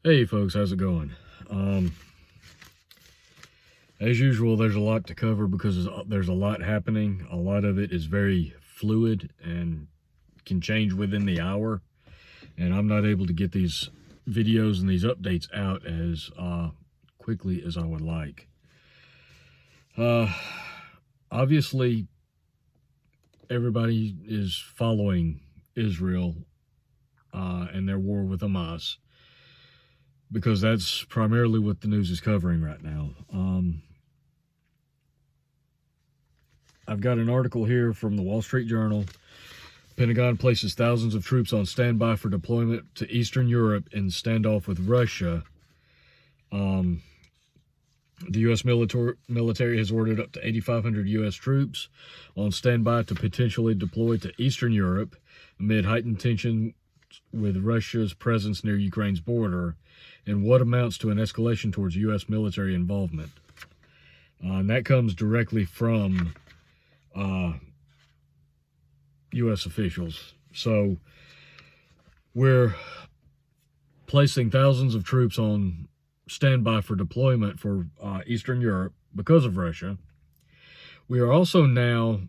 Hey folks, how's it going? As usual, there's a lot to cover because there's a lot happening. A lot of it is very fluid and can change within the hour. And I'm not able to get these videos and these updates out as quickly as I would like. Obviously, everybody is following Israel and their war with Hamas, because that's primarily what the news is covering right now. I've got an article here from the Wall Street Journal. Pentagon places thousands of troops on standby for deployment to Eastern Europe in standoff with Russia. The U.S. military has ordered up to 8,500 U.S. troops on standby to potentially deploy to Eastern Europe amid heightened tension with Russia's presence near Ukraine's border, and what amounts to an escalation towards U.S. military involvement. And that comes directly from U.S. officials. So we're placing thousands of troops on standby for deployment for Eastern Europe because of Russia. We are also now,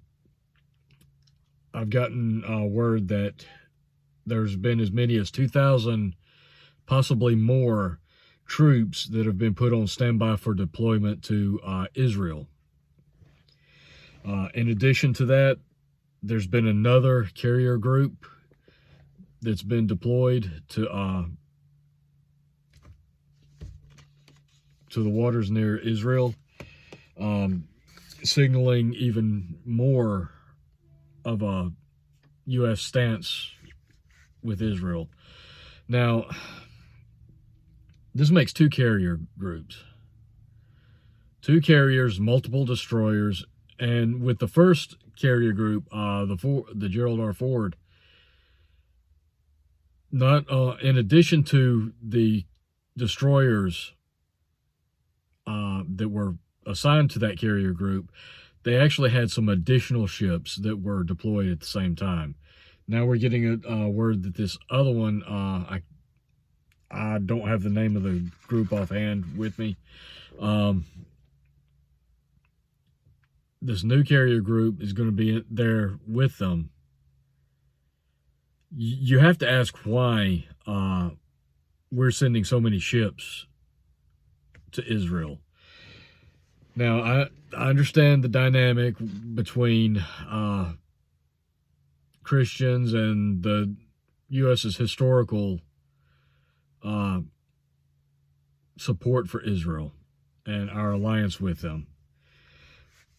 I've gotten word that there's been as many as 2,000, possibly more, troops that have been put on standby for deployment to Israel. In addition to that, there's been another carrier group that's been deployed to the waters near Israel, signaling even more of a U.S. stance with Israel. Now, this makes two carrier groups. Two carriers, multiple destroyers, and with the first carrier group, the Gerald R. Ford, not in addition to the destroyers that were assigned to that carrier group, they actually had some additional ships that were deployed at the same time. Now we're getting a word that this other one, I don't have the name of the group offhand with me. This new carrier group is going to be there with them. You have to ask why we're sending so many ships to Israel. Now, I understand the dynamic between Christians and the U.S.'s historical support for Israel and our alliance with them.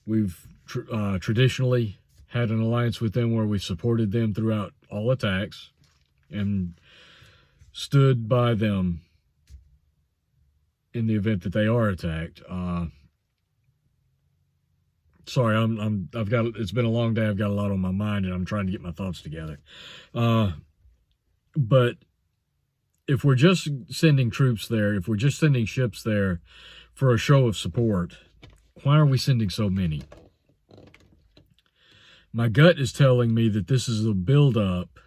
We've traditionally had an alliance with them where we supported them throughout all attacks and stood by them in the event that they are attacked. Sorry, it's been a long day. I've got a lot on my mind and I'm trying to get my thoughts together. But if we're just sending troops there, if we're just sending ships there for a show of support, why are we sending so many? My gut is telling me that this is a build-up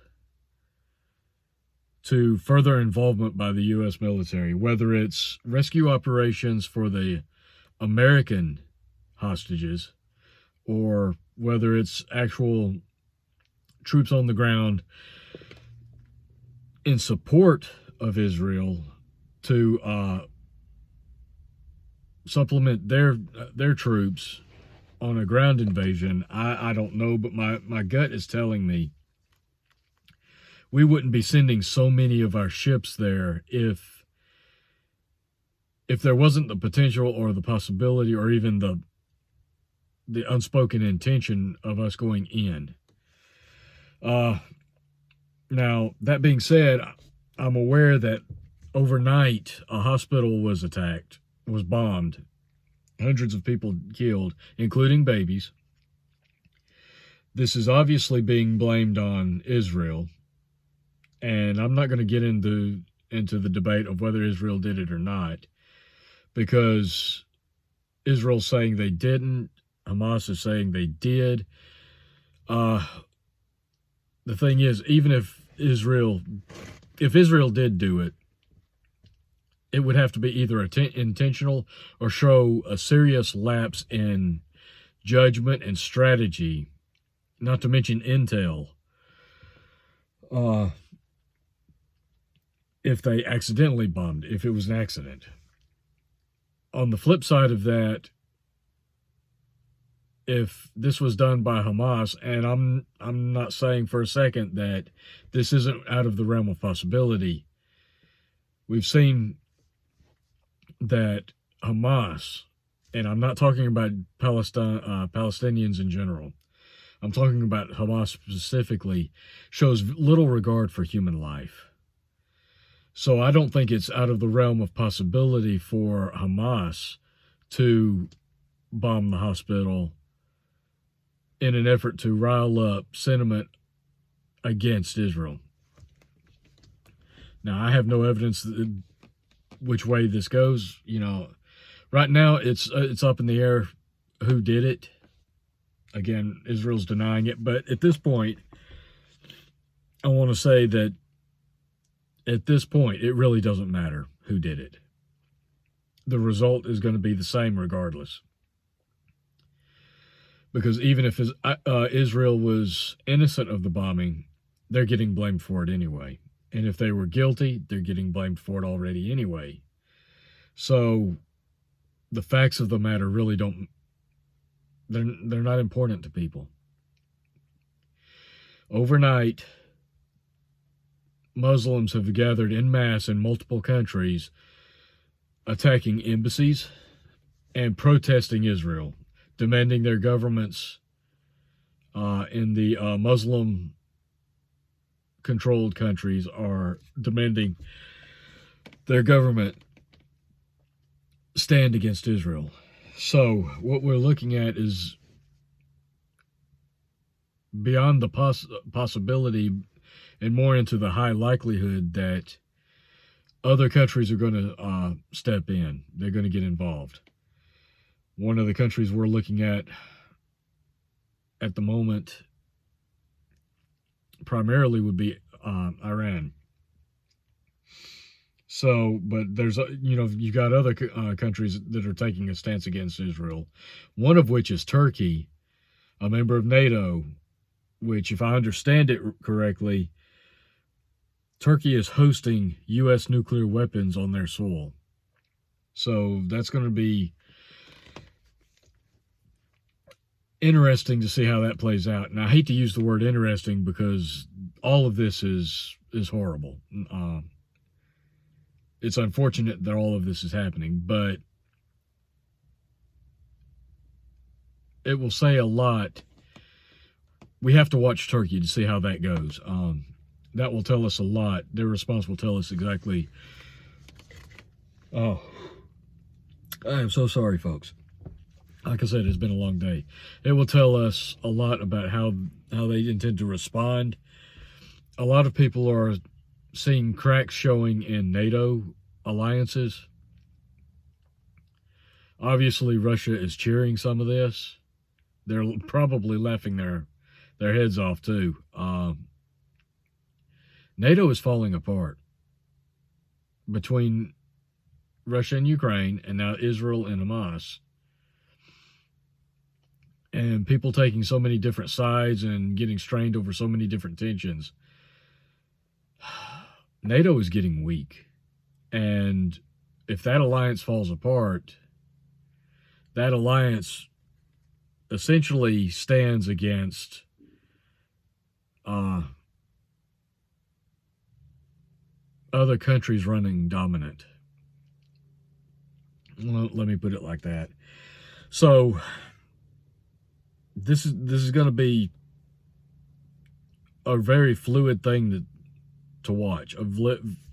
to further involvement by the U.S. military, whether it's rescue operations for the American hostages or whether it's actual troops on the ground in support of Israel to supplement their troops on a ground invasion. I don't know, but my gut is telling me we wouldn't be sending so many of our ships there if there wasn't the potential or the possibility or even the unspoken intention of us going in. Now, that being said, I'm aware that overnight a hospital was bombed, hundreds of people killed, including babies. This is obviously being blamed on Israel, and I'm not going to get into the debate of whether Israel did it or not, because Israel's saying they didn't, Hamas is saying they did. The thing is, even if Israel did do it, it would have to be either intentional or show a serious lapse in judgment and strategy, not to mention intel, if they accidentally bombed, if it was an accident. On the flip side of that, if this was done by Hamas, and I'm not saying for a second that this isn't out of the realm of possibility. We've seen that Hamas, and I'm not talking about Palestinians in general, I'm talking about Hamas specifically, shows little regard for human life. So I don't think it's out of the realm of possibility for Hamas to bomb the hospital in an effort to rile up sentiment against Israel. Now, I have no evidence which way this goes. You know, right now it's up in the air who did it. Again, Israel's denying it. But at this point, I want to say that at this point, it really doesn't matter who did it. The result is going to be the same regardless. Because even if Israel was innocent of the bombing, they're getting blamed for it anyway. And if they were guilty, they're getting blamed for it already anyway. So the facts of the matter really they're not important to people. Overnight, Muslims have gathered en masse in multiple countries, attacking embassies and protesting Israel, demanding their governments in the Muslim-controlled countries are demanding their government stand against Israel. So what we're looking at is beyond the possibility and more into the high likelihood that other countries are going to step in. They're going to get involved. One of the countries we're looking at the moment primarily would be Iran. So, but there's, you got other countries that are taking a stance against Israel, one of which is Turkey, a member of NATO, which, if I understand it correctly, Turkey is hosting U.S. nuclear weapons on their soil. So that's going to be interesting to see how that plays out. And I hate to use the word interesting because all of this is horrible. It's unfortunate that all of this is happening, but it will say a lot. We have to watch Turkey to see how that goes. That will tell us a lot. Their response will tell us exactly. Oh, I am so sorry, folks. Like I said, it's been a long day. It will tell us a lot about how they intend to respond. A lot of people are seeing cracks showing in NATO alliances. Obviously, Russia is cheering some of this. They're probably laughing their heads off too. NATO is falling apart between Russia and Ukraine, and now Israel and Hamas. And people taking so many different sides and getting strained over so many different tensions. NATO is getting weak. And if that alliance falls apart, that alliance essentially stands against other countries running dominant. Let me put it like that. So this is going to be a very fluid thing to watch, a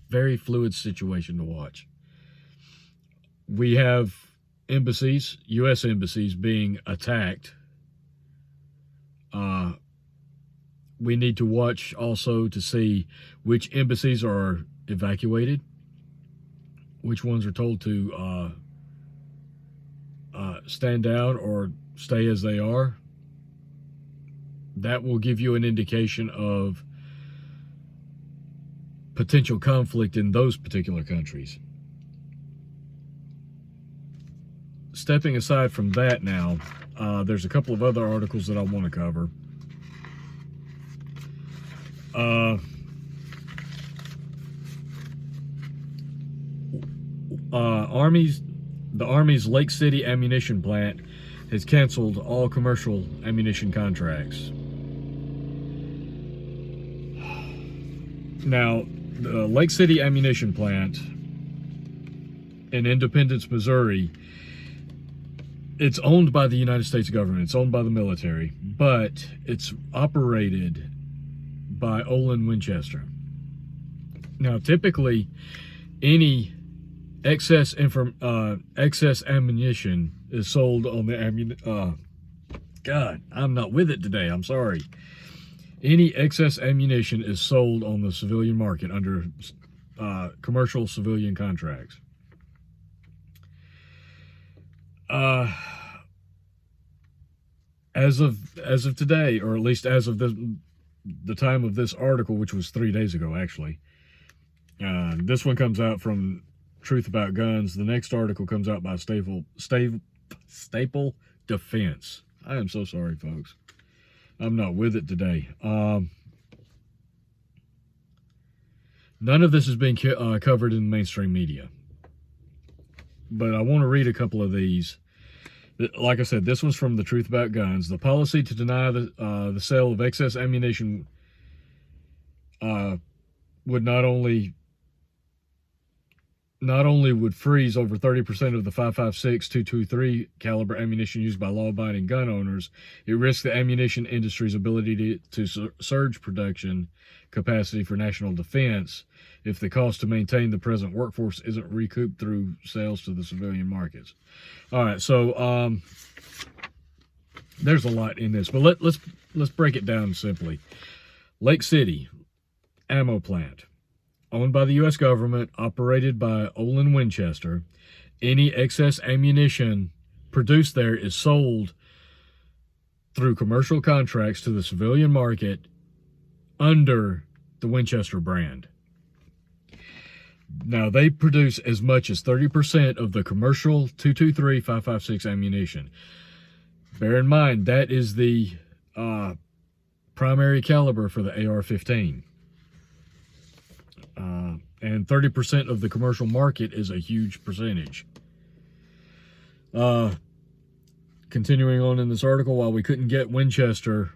very fluid situation to watch. We have embassies, U.S. embassies, being attacked. We need to watch also to see which embassies are evacuated, which ones are told to stand down or stay as they are. That will give you an indication of potential conflict in those particular countries. stepping aside from that now, there's a couple of other articles that I want to cover. The Army's Lake City ammunition plant has canceled all commercial ammunition contracts. Now, the Lake City ammunition plant in Independence, Missouri, it's owned by the United States government. It's owned by the military, but it's operated by Olin Winchester. Now, typically, any excess ammunition is sold on the God, I'm not with it today. I'm sorry. Any excess ammunition is sold on the civilian market under commercial civilian contracts. As of today, or at least as of the time of this article, which was 3 days ago, actually. This one comes out from Truth About Guns. The next article comes out by Staple Defense. I am so sorry, folks. I'm not with it today. None of this is being covered in the mainstream media. But I want to read a couple of these. Like I said, this one's from the Truth About Guns. The policy to deny the sale of excess ammunition would not only would freeze over 30% of the 5.56 .223 caliber ammunition used by law-abiding gun owners, it risks the ammunition industry's ability to surge production capacity for national defense if the cost to maintain the present workforce isn't recouped through sales to the civilian markets. All right, so there's a lot in this, but let's break it down simply. Lake City ammo plant, owned by the U.S. government, operated by Olin Winchester. Any excess ammunition produced there is sold through commercial contracts to the civilian market under the Winchester brand. Now, they produce as much as 30% of the commercial .223 5.56 ammunition. Bear in mind, that is the primary caliber for the AR-15. And 30% of the commercial market is a huge percentage. Continuing on in this article, while we couldn't get Winchester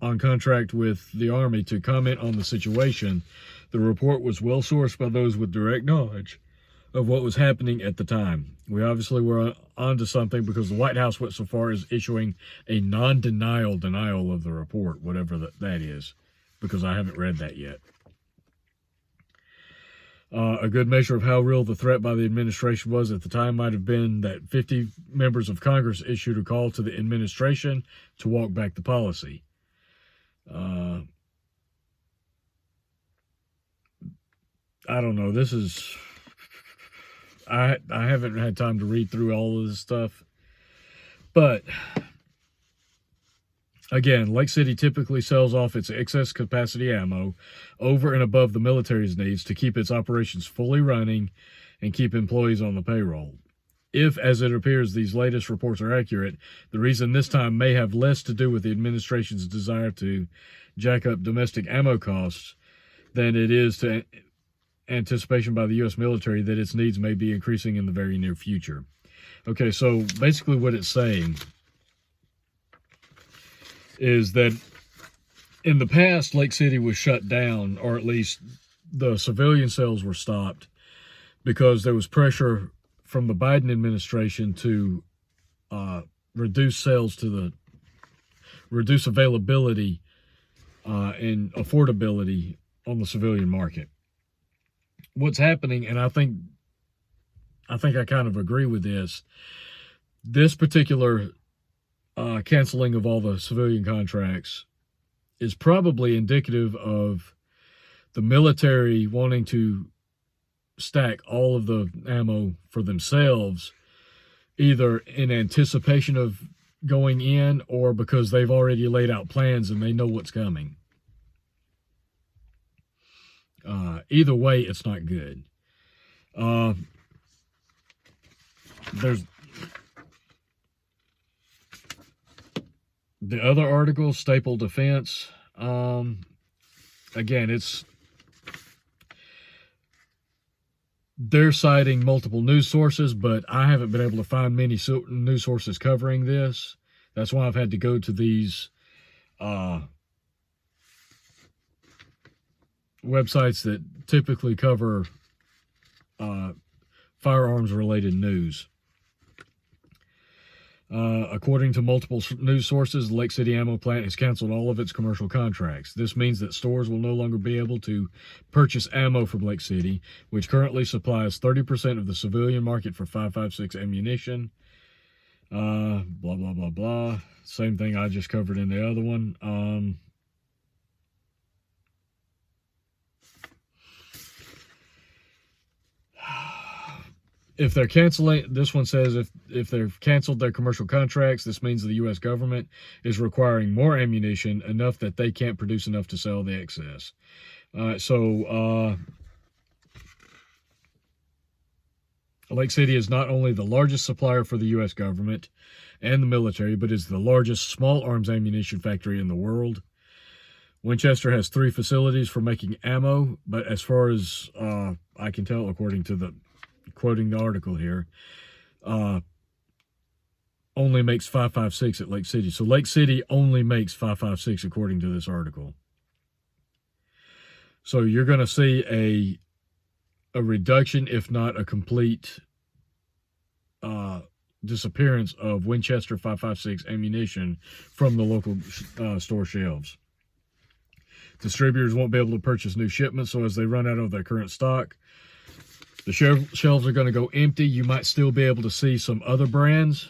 on contract with the Army to comment on the situation, the report was well sourced by those with direct knowledge of what was happening at the time. We obviously were onto something because the White House went so far as issuing a non-denial denial of the report, whatever that is, because I haven't read that yet. A good measure of how real the threat by the administration was at the time might have been that 50 members of Congress issued a call to the administration to walk back the policy. I don't know. This is... I haven't had time to read through all of this stuff. But, again, Lake City typically sells off its excess capacity ammo over and above the military's needs to keep its operations fully running and keep employees on the payroll. If, as it appears, these latest reports are accurate, the reason this time may have less to do with the administration's desire to jack up domestic ammo costs than it is to anticipation by the U.S. military that its needs may be increasing in the very near future. Okay, so basically what it's saying is that in the past, Lake City was shut down, or at least the civilian sales were stopped because there was pressure from the Biden administration to reduce sales reduce availability and affordability on the civilian market. What's happening, and I think I kind of agree with this particular canceling of all the civilian contracts is probably indicative of the military wanting to stack all of the ammo for themselves, either in anticipation of going in or because they've already laid out plans and they know what's coming. Either way, it's not good. The other article, Staple Defense, again, they're citing multiple news sources, but I haven't been able to find many news sources covering this. That's why I've had to go to these websites that typically cover firearms-related news. According to multiple news sources, the Lake City Ammo Plant has canceled all of its commercial contracts. This means that stores will no longer be able to purchase ammo from Lake City, which currently supplies 30% of the civilian market for 5.56 ammunition. Blah, blah, blah, blah. Same thing I just covered in the other one. If they're canceling, this one says if they've canceled their commercial contracts, this means the U.S. government is requiring more ammunition, enough that they can't produce enough to sell the excess. Lake City is not only the largest supplier for the U.S. government and the military, but is the largest small arms ammunition factory in the world. Winchester has 3 facilities for making ammo, but as far as I can tell, according to quoting the article here, only makes 5.56 at Lake City. So Lake City only makes 5.56 according to this article. So you're going to see a reduction, if not a complete disappearance of Winchester 5.56 ammunition from the local store shelves. Distributors won't be able to purchase new shipments, so as they run out of their current stock, the shelves are going to go empty. You might still be able to see some other brands,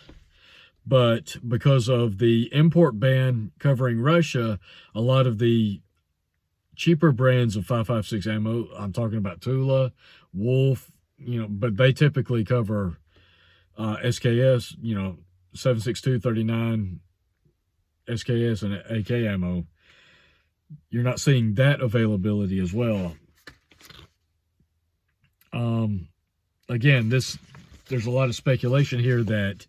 but because of the import ban covering Russia, a lot of the cheaper brands of 5.56 ammo, I'm talking about Tula, Wolf, but they typically cover SKS, 7.62, 39, SKS, and AK ammo. You're not seeing that availability as well. Again, there's a lot of speculation here that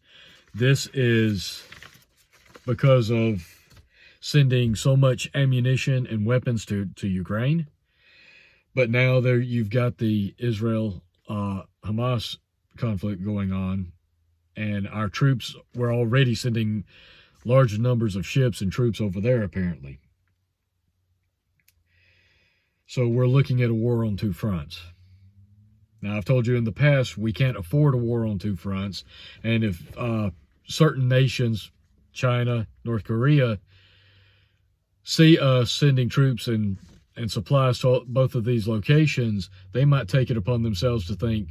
this is because of sending so much ammunition and weapons to Ukraine. But now you've got the Israel-Hamas conflict going on, and our troops were already sending large numbers of ships and troops over there, apparently. So we're looking at a war on 2 fronts. Now, I've told you in the past, we can't afford a war on 2 fronts. And if certain nations, China, North Korea, see us sending troops and supplies to both of these locations, they might take it upon themselves to think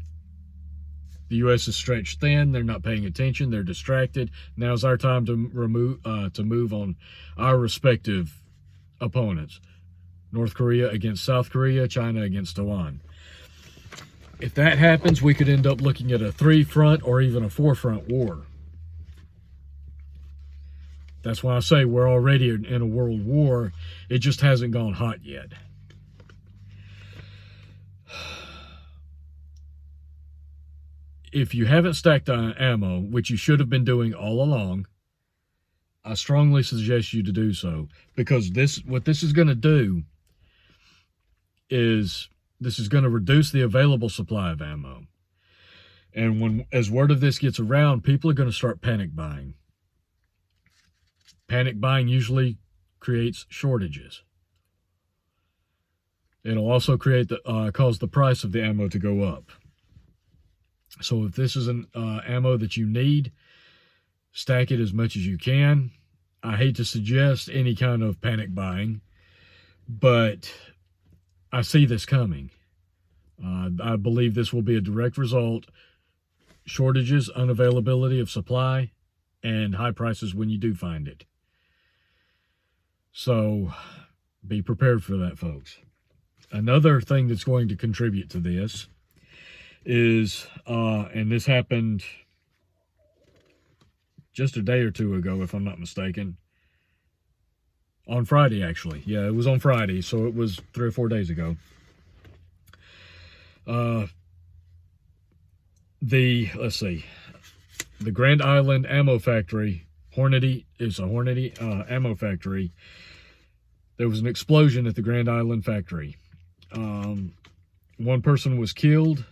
the U.S. is stretched thin, they're not paying attention, they're distracted. Now's our time to move on our respective opponents. North Korea against South Korea, China against Taiwan. If that happens, we could end up looking at a 3-front or even a 4-front war. That's why I say we're already in a world war. It just hasn't gone hot yet. If you haven't stacked ammo, which you should have been doing all along, I strongly suggest you to do so, because what this is going to do is this is going to reduce the available supply of ammo. And as word of this gets around, people are going to start panic buying. Panic buying usually creates shortages. It'll also cause the price of the ammo to go up. So if this is an ammo that you need, stack it as much as you can. I hate to suggest any kind of panic buying, but I see this coming. I believe this will be a direct result. Shortages, unavailability of supply, and high prices when you do find it. So be prepared for that, folks. Another thing that's going to contribute to this is, and this happened just a day or two ago, if I'm not mistaken. On Friday, actually. Yeah, it was on Friday, so it was 3 or 4 days ago. The Grand Island Ammo Factory, Hornady ammo factory. There was an explosion at the Grand Island factory. One person was killed.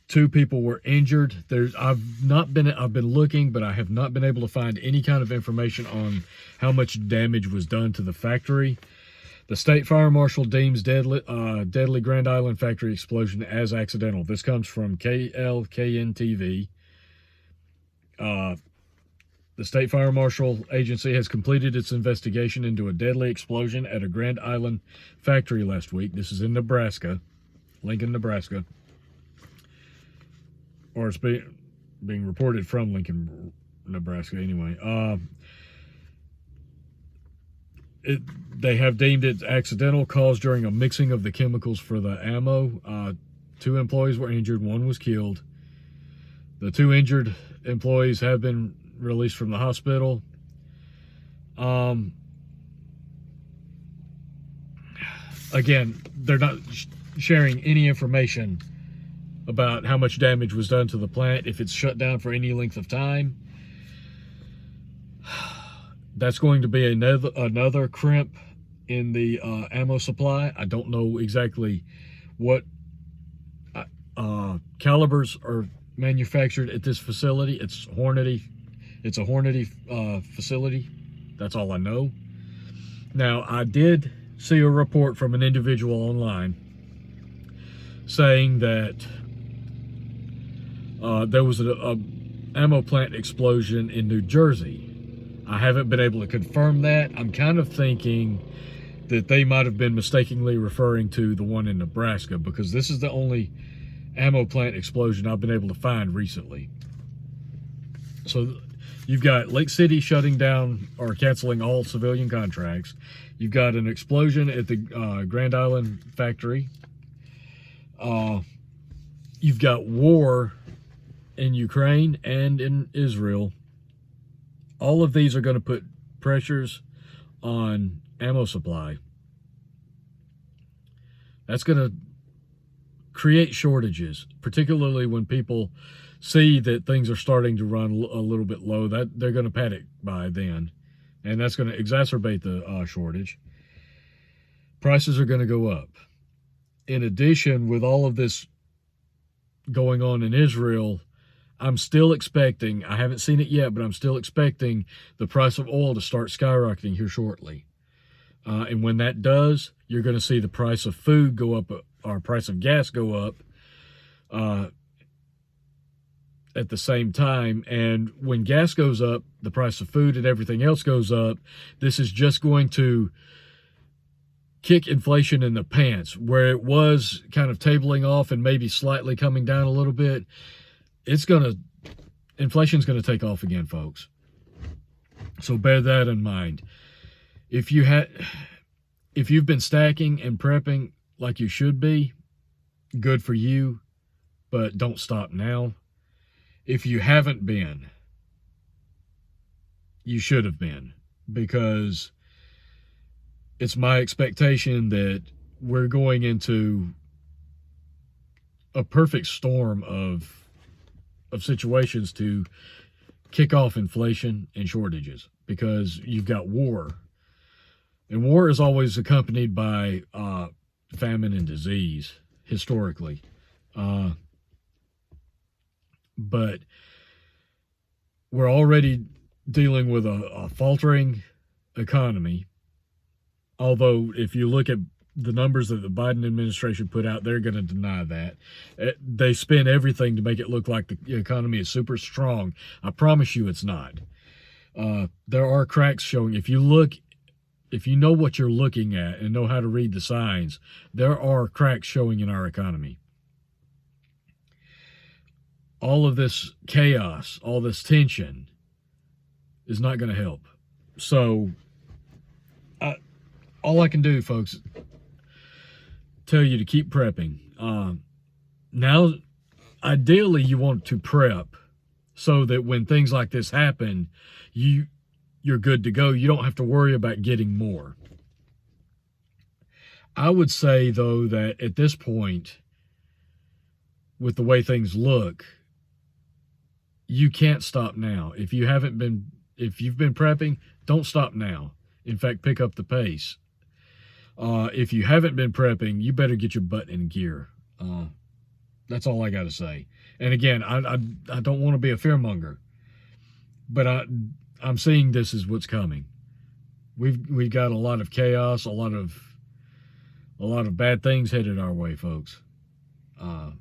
2 people were injured. I've been looking, but I have not been able to find any kind of information on how much damage was done to the factory. The state fire marshal deems deadly Grand Island factory explosion as accidental. This comes from KLKN TV. The state fire marshal agency has completed its investigation into a deadly explosion at a Grand Island factory last week. This is in Nebraska, Lincoln, Nebraska. Or it's being reported from Lincoln, Nebraska anyway. They have deemed it accidental, caused during a mixing of the chemicals for the ammo. 2 employees were injured, 1 was killed. The 2 injured employees have been released from the hospital. Again, they're not sharing any information about how much damage was done to the plant, if it's shut down for any length of time. That's going to be another crimp in the ammo supply. I don't know exactly what calibers are manufactured at this facility. It's a Hornady facility. That's all I know. Now, I did see a report from an individual online saying that there was a ammo plant explosion in New Jersey. I haven't been able to confirm that. I'm kind of thinking that they might have been mistakenly referring to the one in Nebraska, because this is the only ammo plant explosion I've been able to find recently. So you've got Lake City shutting down or canceling all civilian contracts. You've got an explosion at the Grand Island factory. You've got war in Ukraine and in Israel. All of these are going to put pressures on ammo supply. That's going to create shortages, particularly when people see that things are starting to run a little bit low. That they're going to panic by then, and that's going to exacerbate the shortage. Prices are going to go up. In addition, with all of this going on in Israel, I'm still expecting, I haven't seen it yet, but I'm still expecting the price of oil to start skyrocketing here shortly. And when that does, you're going to see the price of food go up, or price of gas go up at the same time. And when gas goes up, the price of food and everything else goes up. This is just going to kick inflation in the pants. Where it was kind of tabling off and maybe slightly coming down a little bit, inflation's going to take off again, folks. So bear that in mind. If you've been stacking and prepping like you should be, good for you, but don't stop now. If you haven't been, you should have been, because it's my expectation that we're going into a perfect storm of situations to kick off inflation and shortages, because you've got war. And war is always accompanied by famine and disease, historically. But we're already dealing with a faltering economy. Although, if you look at the numbers that the Biden administration put out, they're going to deny that. They spin everything to make it look like the economy is super strong. I promise you it's not. There are cracks showing. If you know what you're looking at and know how to read the signs, there are cracks showing in our economy. All of this chaos, all this tension is not going to help. So, all I can do, folks, tell you to keep prepping. Now, ideally, you want to prep so that when things like this happen, you're good to go. You don't have to worry about getting more. I would say, though, that at this point, with the way things look, you can't stop now. If you haven't been If you've been prepping, don't stop now. In fact, pick up the pace. If you haven't been prepping, you better get your butt in gear. That's all I got to say. And again, I don't want to be a fearmonger, but I'm seeing this is what's coming. We've got a lot of chaos, a lot of bad things headed our way, folks. I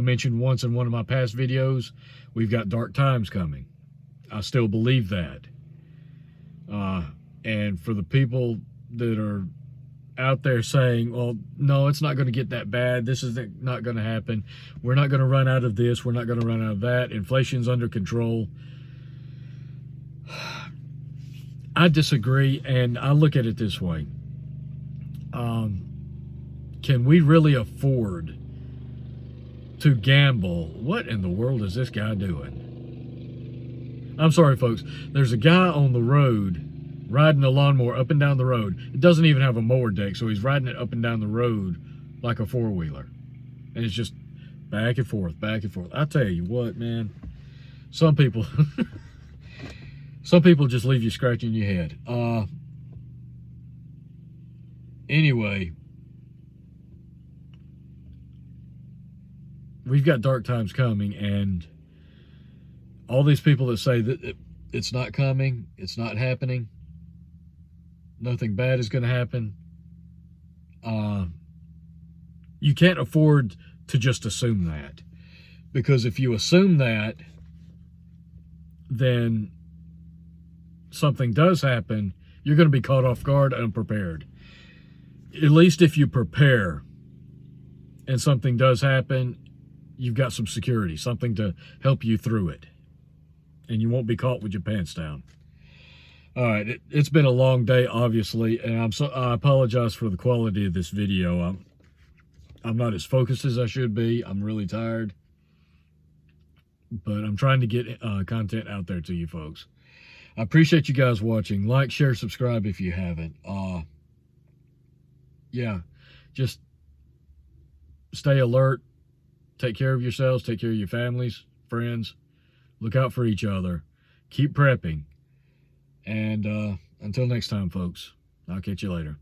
mentioned once in one of my past videos, we've got dark times coming. I still believe that. And for the people that are out there saying, well, no, it's not going to get that bad. This is not going to happen. We're not going to run out of this. We're not going to run out of that. Inflation's under control. I disagree, and I look at it this way. Can we really afford to gamble? What in the world is this guy doing? I'm sorry, folks. There's a guy on the road riding a lawnmower up and down the road. It doesn't even have a mower deck, so he's riding it up and down the road like a four-wheeler. And it's just back and forth, back and forth. I tell you what, man. Some people... some people just leave you scratching your head. Anyway, we've got dark times coming, and all these people that say that it's not coming, it's not happening, nothing bad is going to happen, you can't afford to just assume that. Because if you assume that, then something does happen, you're going to be caught off guard, unprepared. At least if you prepare and something does happen, you've got some security, something to help you through it. And you won't be caught with your pants down. All right, it's been a long day, obviously, and I apologize for the quality of this video. I'm not as focused as I should be. I'm really tired. But I'm trying to get content out there to you folks. I appreciate you guys watching. Like, share, subscribe if you haven't. Yeah, just stay alert. Take care of yourselves. Take care of your families, friends. Look out for each other. Keep prepping. And until next time, folks, I'll catch you later.